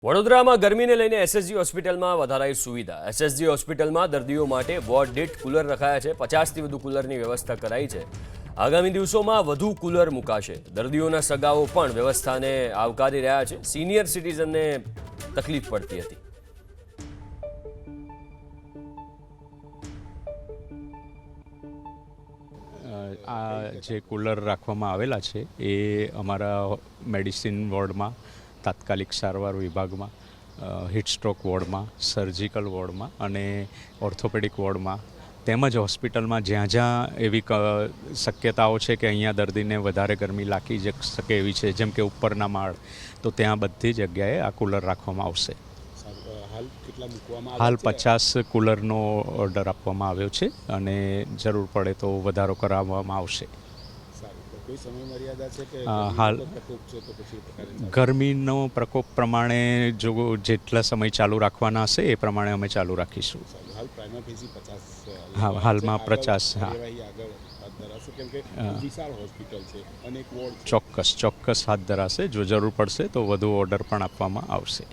વડોદરામાં ગરમીને લઈને એસએસજી હોસ્પિટલમાં વધારાઈ સુવિધા। એસએસજી હોસ્પિટલમાં દર્દીઓ માટે વોર્ડ દીઠ કુલર રખાયા છે। 50થી વધુ કુલરની વ્યવસ્થા કરાઈ છે। આગામી દિવસોમાં વધુ કુલર મુકાશે। દર્દીઓના સગાઓ પણ વ્યવસ્થાને આવકારી રહ્યા છે। સિનિયર સિટીઝનને તકલીફ પડતી હતી। આ જે કુલર રાખવામાં આવેલા છે એ અમારા મેડિસિન વોર્ડમાં, તાત્કાલિક સારવાર વિભાગમાં, હીટ સ્ટ્રોક વોર્ડમાં, સર્જિકલ વોર્ડમાં અને ઓર્થોપેડિક વોર્ડમાં તેમજ હોસ્પિટલમાં જ્યાં જ્યાં એવી શક્યતાઓ છે કે અહીંયા દર્દીને વધારે ગરમી લાગી શકે એવી છે, જેમ કે ઉપરના માળ, તો ત્યાં બધી જગ્યાએ આ કુલર રાખવામાં આવશે। હાલ 50 કુલરનો ઓર્ડર આપવામાં આવ્યો છે અને જરૂર પડે તો વધારો કરાવવામાં આવશે। હાલ ગરમીનો પ્રકોપ પ્રમાણે જો જેટલા સમય ચાલુ રાખવાના હશે એ પ્રમાણે અમે ચાલુ રાખીશું। હા, હાલમાં 50। ચોક્કસ હાથ ધરાશે। જો જરૂર પડશે તો વધુ ઓર્ડર પણ આપવામાં આવશે।